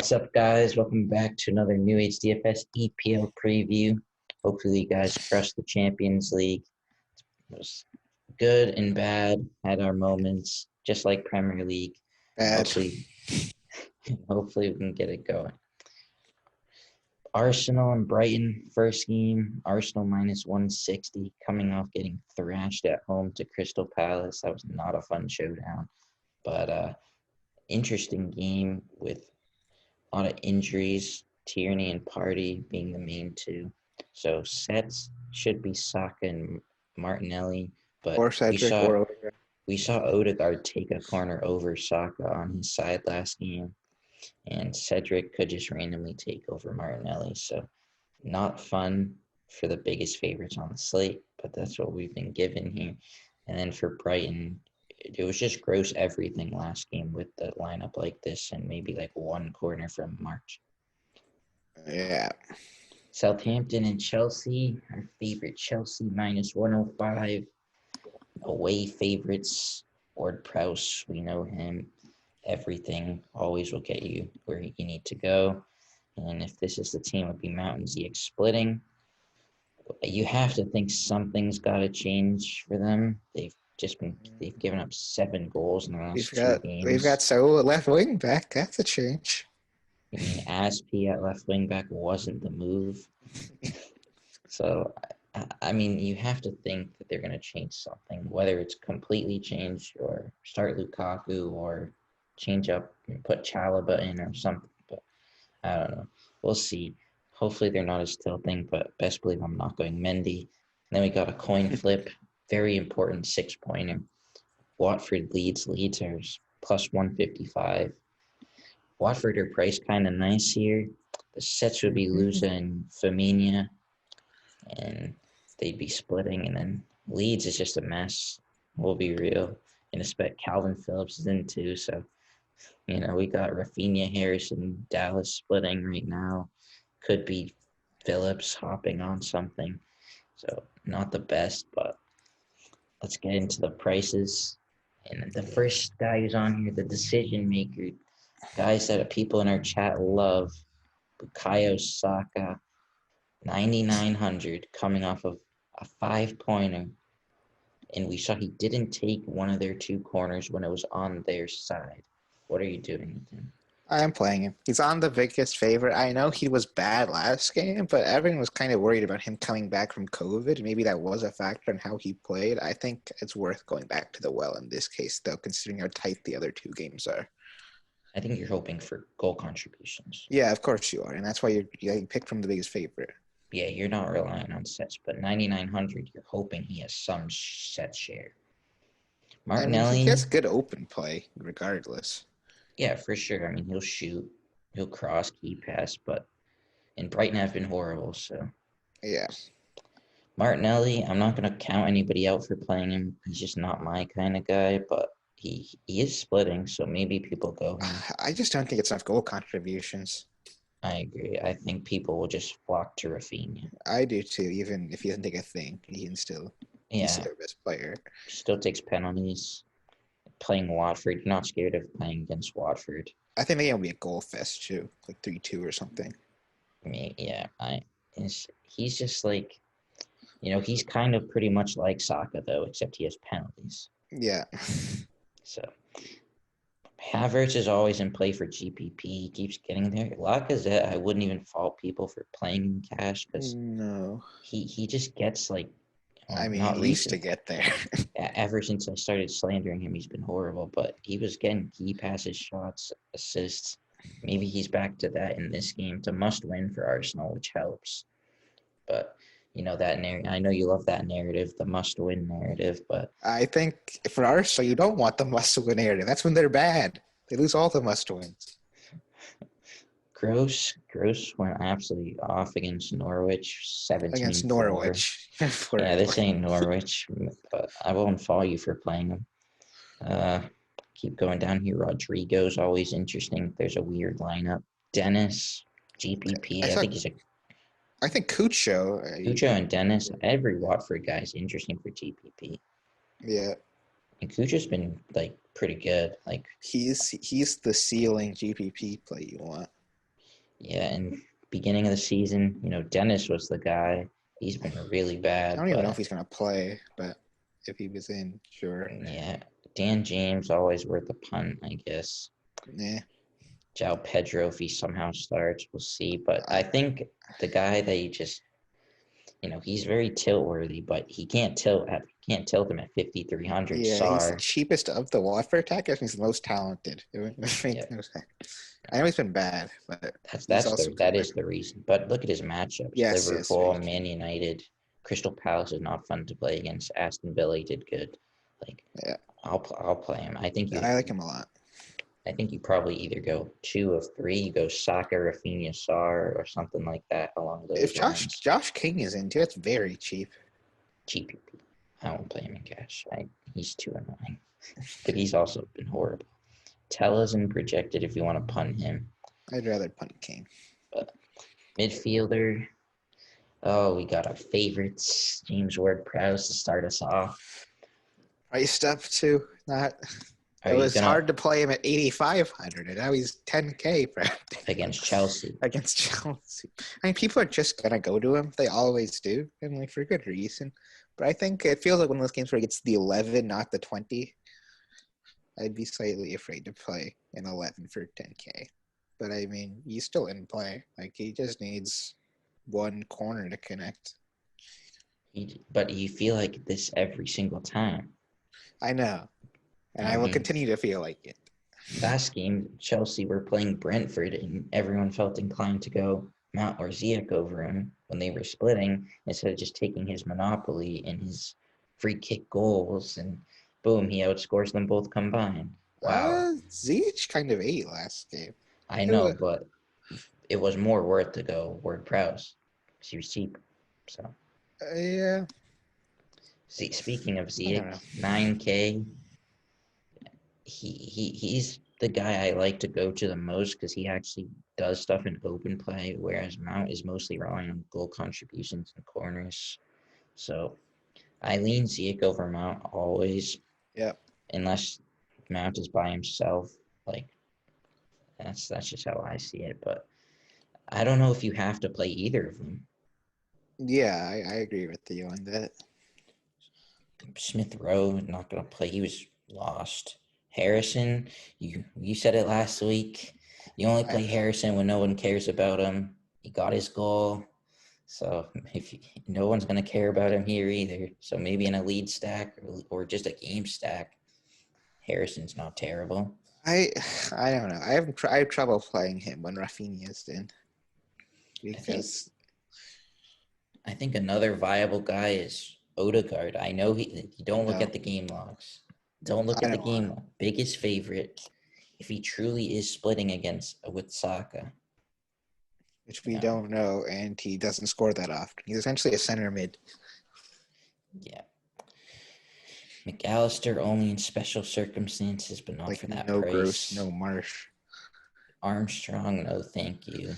What's up, guys? Welcome back to another New Age DFS EPL preview. Hopefully, you guys crushed the Champions League. It was good and bad, had our moments, just like Premier League. Bad. Hopefully, we can get it going. Arsenal and Brighton, first game. Arsenal minus 160, coming off getting thrashed at home to Crystal Palace. That was not a fun showdown, but interesting game with a lot of injuries, Tierney and Partey being the main two. So sets should be Saka and Martinelli, but Or Cedric or Odegaard. we saw Odegaard take a corner over Saka on his side last game, and Cedric could just randomly take over Martinelli. So not fun for the biggest favorites on the slate, but that's what we've been given here. And then for Brighton, it was just gross everything last game with the lineup like this and maybe like one corner from March. Yeah. Southampton and Chelsea, our favorite Chelsea minus 105. Away favorites, Ward-Prowse, we know him. Everything always will get you where you need to go. And if this is the team, it would be Mountain Ziyech splitting. You have to think something's got to change for them. They've given up 7 goals in the last 2 games. We've got so left wing back. That's a change. I mean, Aspi at left wing back wasn't the move. So, I mean, you have to think that they're going to change something, whether it's completely change or start Lukaku or change up and put Chalobah in or something. But I don't know. We'll see. Hopefully they're not as tilting, but best believe I'm not going Mendy. And then we got a coin flip. Very important 6-pointer. Watford Leeds. Leeds are plus 155. Watford are priced kind of nice here. The sets would be Lusa and Firmino, and they'd be splitting. And then Leeds is just a mess. We'll be real. And expect Calvin Phillips is in too. So, we got Rafinha, Harrison, Dallas splitting right now. Could be Phillips hopping on something. So, not the best, but let's get into the prices. And the first guy who's on here, the decision maker, guys that people in our chat love, Bukayo Saka, 9,900, coming off of a 5-pointer. And we saw he didn't take one of their 2 corners when it was on their side. What are you doing with him? I am playing him. He's on the biggest favorite. I know he was bad last game, but everyone was kind of worried about him coming back from COVID. Maybe that was a factor in how he played. I think it's worth going back to the well in this case, though, considering how tight the other 2 games are. I think you're hoping for goal contributions. Yeah, of course you are, and that's why you picked from the biggest favorite. Yeah, you're not relying on sets, but 9,900, you're hoping he has some set share. Martinelli. I mean, he gets good open play regardless. Yeah, for sure. I mean, he'll shoot, he'll cross, key pass, and Brighton have been horrible, so. Yeah. Martinelli, I'm not going to count anybody out for playing him. He's just not my kind of guy, but he is splitting, so maybe people go him. I just don't think it's enough goal contributions. I agree. I think people will just flock to Rafinha. I do too, even if he doesn't take a thing. He can still he's their best player. Still takes penalties. Playing Watford, you're not scared of playing against Watford. I think maybe it'll be a goal fest too, like 3-2 or something. I mean, yeah, he's just like, he's kind of pretty much like Saka though, except he has penalties. Yeah. So Havertz is always in play for GPP. He keeps getting there. Lacazette, I wouldn't even fault people for playing in cash because he just gets like. I mean, at least to get there. Ever since I started slandering him, he's been horrible. But he was getting key passes, shots, assists. Maybe he's back to that in this game. It's a must-win for Arsenal, which helps. But, that narrative. I know you love that narrative, the must-win narrative. But I think for Arsenal, you don't want the must-win narrative. That's when they're bad. They lose all the must-wins. Gross went absolutely off against Norwich, 17-4. Against Norwich. Yeah, this ain't Norwich, but I won't fault you for playing them. Keep going down here. Rodrigo's always interesting. There's a weird lineup. Dennis, GPP. I think Cucho and Dennis. Every Watford guy is interesting for GPP. Yeah. And Cucho's been, pretty good. He's the ceiling GPP play you want. Yeah, and beginning of the season, Dennis was the guy. He's been really I bad, don't even know if but he's gonna play, but if he was in, sure. yeah, Dan James always worth a punt, I guess. Yeah. João Pedro, if he somehow starts, we'll see. But I Uh, think the guy that he's very tilt worthy, but he can't tilt him at 5,300. yeah, he's the SAR. cheapest of the Watford attackers. He's the most talented. It Yeah, makes no sense. I know he's been bad, but that's he's that's also the come that back. is the reason. But look at his matchups: Yes, very Liverpool, true. Man United, Crystal Palace is not fun to play against. Aston Villa did good. Like Yeah, I'll play him. I like him a lot. I think you probably either go 2 of 3, you go Saka, Rafinha, Sar, or something like that along If those Josh lines. Josh King is in too, it's very cheap. GPP. I won't play him in cash. He's too annoying, but he's also been horrible. Tella's in projected if you want to punt him. I'd rather punt King. But midfielder, oh, we got our favorites. James Ward-Prowse to start us off. Priced up too. Not. Are It you was gonna hard to play him at 8,500, and now he's 10K against Chelsea? against Chelsea. I mean, people are just gonna go to him. They always do, and like for good reason. But I think it feels like one of those games where he gets the 11, not the 20. I'd be slightly afraid to play an 11 for 10K. But I mean, he's still in play. Like he just needs one corner to connect. But you feel like this every single time. I know, and I I will mean, continue to feel like it. last game, Chelsea were playing Brentford, and everyone felt inclined to go Mount or Ziyech over him when they were splitting instead of just taking his monopoly and his free kick goals, and boom, he outscores them both combined. Wow, Ziyech kind of ate last game. I It know, was, but it was more worth to go Ward-Prowse because he was cheap. So, yeah, see, speaking of I don't know. Ziyech, 9K, he's the guy I like to go to the most because he actually does stuff in open play, whereas Mount is mostly relying on goal contributions and corners. So I lean Ziyech over Mount always, Yep. unless Mount is by himself. Like that's just how I see it. But I don't know if you have to play either of them. Yeah, I agree with you on that. Smith Rowe not gonna play. He was lost. Harrison, you said it last week. You only I play Harrison when no one cares about him. He got his goal, so no one's gonna care about him here either. So maybe in a lead stack or just a game stack, Harrison's not terrible. I I don't know. I have trouble playing him when Rafinha's in I think because I think another viable guy is Odegaard. I know you don't look no, at the game logs. Don't look I at the don't want game him, log. Biggest favorite if he truly is splitting against with Saka. which You we know, don't know, and he doesn't score that often. He's essentially a center mid. yeah. McAllister only in special circumstances, but not Like for that no Gross, price. no Marsh. Armstrong, no, thank you.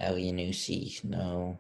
Elianusi, no.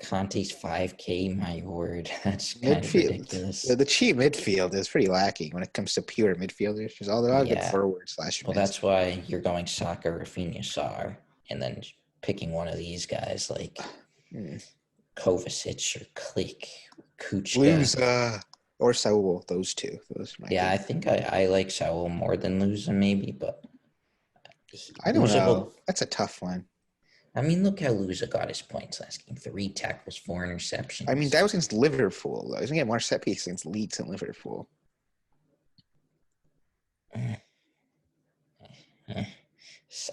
Conte's 5K, my word, that's kind of Midfield, ridiculous. the cheap midfield is pretty lacking when it comes to pure midfielders. There's all a lot of good Yeah, forwards slash well, mids. that's why you're going Saka, Rafinha, Sar, and then picking one of these guys like Hmm. Kovacic or Click, Kuchka. Luza or Saul, those two. Those are my Yeah, I game. think I like Saul more than Lusa maybe, but I don't Lusa know. will. That's a tough one. I mean, look how Lusa got his points last game: 3 tackles, 4 I mean, interceptions. that was against Liverpool, though. He's gonna get more set pieces against Leeds and Liverpool.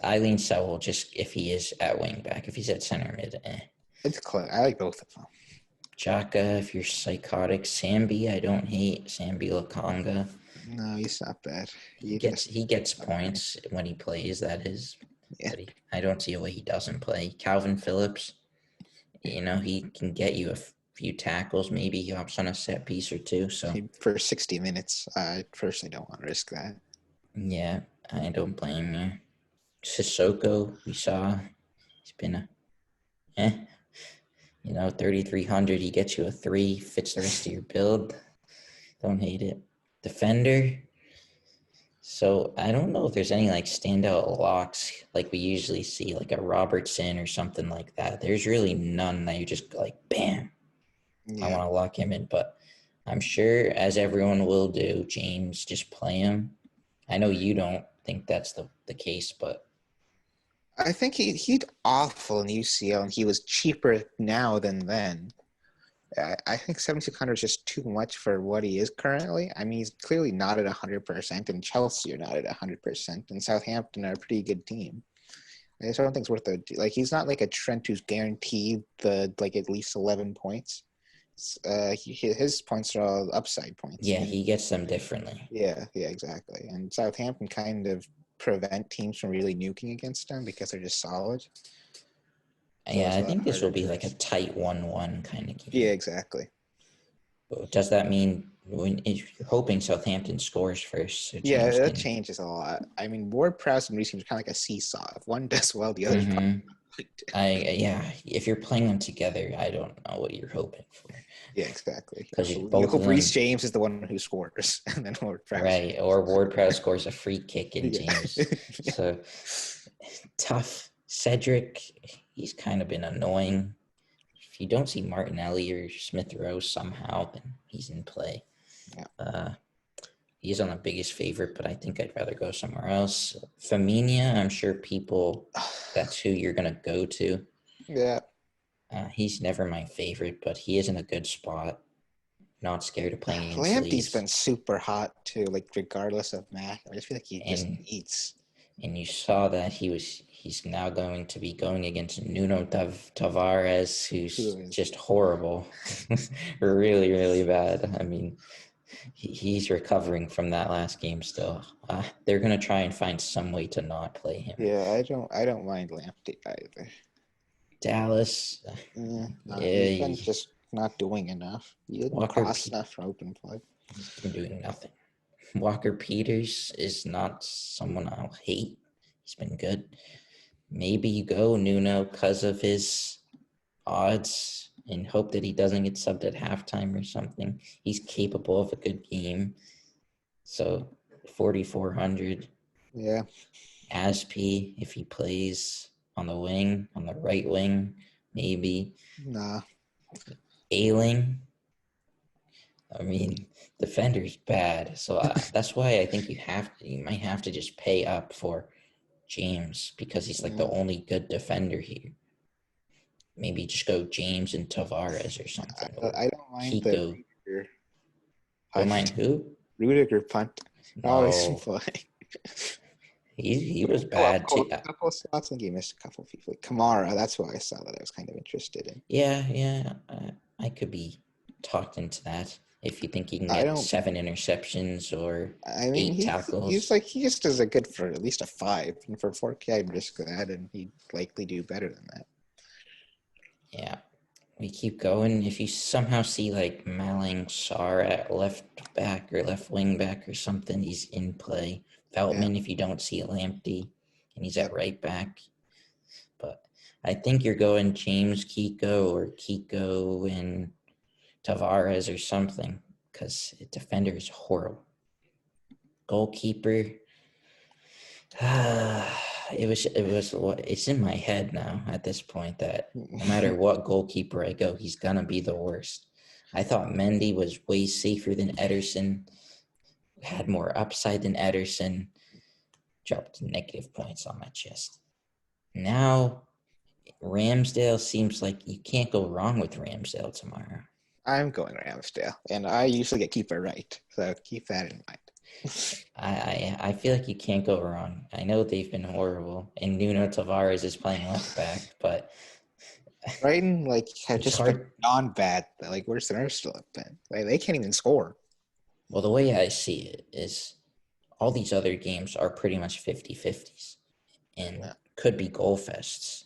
Eileen Sowell, just if he is at wing back, if he's at center mid, It's close. I like both of them. Jaka, if you're psychotic. Sambi, I don't hate. Sambi Lakonga. No, he's not bad. He He gets just he gets points when he plays, that is. yeah. But I don't see a way he doesn't play. Calvin Phillips, he can get you a few tackles. Maybe he hops on a set piece or two. So, For 60 minutes, I personally don't want to risk that. yeah, I don't blame you. Sissoko, we saw. He's been eh, 3,300. He gets you a 3, fits the rest of your build. Don't hate it. Defender, So I don't know if there's any like standout locks like we usually see, like a Robertson or something like that. There's really none that you just like, bam, I Yeah. want to lock him in. But I'm sure, as everyone will do, James, just play him. I know you don't think that's the case, but I think he's awful in UCL, and he was cheaper now than then. I think 7,600 is just too much for what he is currently. I mean, he's clearly not at 100%, and Chelsea are not at 100%, and Southampton are a pretty good team. I just don't think it's worth the like. He's not like a Trent who's guaranteed the like at least 11 points. His points are all upside points, yeah, and he gets them differently. yeah, exactly. And Southampton kind of prevent teams from really nuking against them because they're just solid. So Yeah, it's a I lot think this will harder be to. like a tight 1-1 kind of Yeah, game. exactly. But does that mean if you're hoping Southampton scores first, so Yeah, James that can? changes a lot. I mean, WordPress and recent are kind of like a seesaw. If one does well, the other's probably Mm-hmm. going to. Yeah, if you're playing them together, I don't know what you're hoping for, Yeah, exactly. because You both of hope Reece them, James is the one who scores, and then WordPress. right? Or Ward-Prowse scores a free kick and Yeah. James. So tough. Cedric, he's kind of been annoying. If you don't see Martinelli or Smith Rowe somehow, then he's in play. Yeah. He's on the biggest favorite, but I think I'd rather go somewhere else. Faminia, I'm sure people, that's who you're going to go to. Yeah. He's never my favorite, but he is in a good spot. Not scared of playing against Lamptey's Leeds. been super hot too, like regardless of Mac. I just feel like he just And eats. and you saw that he's now going to be going against Nuno Tavares, Who who's is just horrible. Really, really bad. I mean, he's recovering from that last game still. They're going to try and find some way to not play him. yeah, I don't mind Lamptey either. Dallas, Yeah, he's yeah, been just not doing enough. He didn't Walker, cost enough for open play. he's been doing nothing. Walker Peters is not someone I'll hate. He's been good. Maybe you go Nuno because of his odds and hope that he doesn't get subbed at halftime or something. He's capable of a good game. So 4,400. Yeah. Asp, if he plays on the wing, on the right wing, maybe. Nah. Ailing, I mean, defender's bad. So that's why I think you might have to just pay up for James, because he's like the only good defender here. Maybe just go James and Tavares or something, or I don't mind the Kiko. Rudiger Don't punt. mind who? Rudiger punt. Always No, play. he was Oh, bad too. a couple of slots. I think he missed a couple of people. Like Kamara, that's why I saw that I was kind of interested in. Yeah. I could be talked into that if you think he can I get don't. 7 interceptions or I mean, 8 tackles. he just does a good for at least a 5, and for 4K, I'd risk that, and he'd likely do better than that. Yeah, we keep going. If you somehow see like Malang Sarr at left back or left wing back or something, he's in play. Yeah. Veltman, if you don't see Lamptey, and he's Yep. at right back. But I think you're going James Kiko or Kiko and Tavares or something, because defender is horrible. Goalkeeper, it's in my head now at this point that no matter what goalkeeper I go, he's gonna be the worst. I thought Mendy was way safer than Ederson, had more upside than Ederson, dropped negative points on my chest. Now Ramsdale seems like you can't go wrong with Ramsdale tomorrow. I'm going Ramsdale, and I usually get keeper right, so keep that in mind. I feel like you can't go wrong. I know they've been horrible, and Nuno Tavares is playing left back, but Brighton have it's just been hard. non-bad, like worse than Arsenal have been. Like, they can't even score. Well, the way I see it is all these other games are pretty much 50-50s and Yeah. could be goal fests.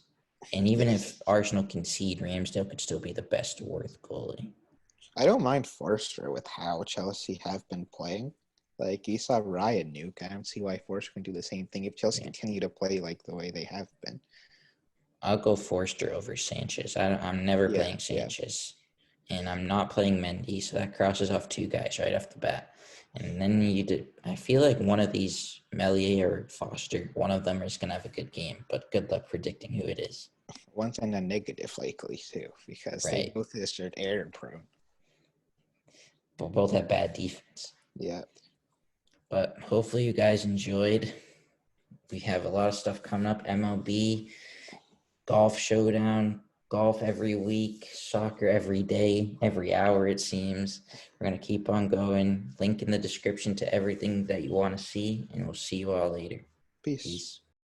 And even Yes. if Arsenal concede, Ramsdale could still be the best worth goalie. I don't mind Forster with how Chelsea have been playing. Like, you saw Ryan Nuke. I don't see why Forster can do the same thing if Chelsea continue to play like the way they have been. I'll go Forster over Sanchez. I'm never Yeah, playing Sanchez. And I'm not playing Mendy, so that crosses off 2 guys right off the bat. And then I feel like one of these, Melier or Foster, one of them is going to have a good game, but good luck predicting who it is. One's in a negative likely too, because they Right. both are error prone. But both have bad defense. Yeah. But hopefully you guys enjoyed. We have a lot of stuff coming up. MLB, golf showdown, golf every week, soccer every day, every hour, it seems. We're going to keep on going. Link in the description to everything that you want to see, and we'll see you all later. Peace. Peace.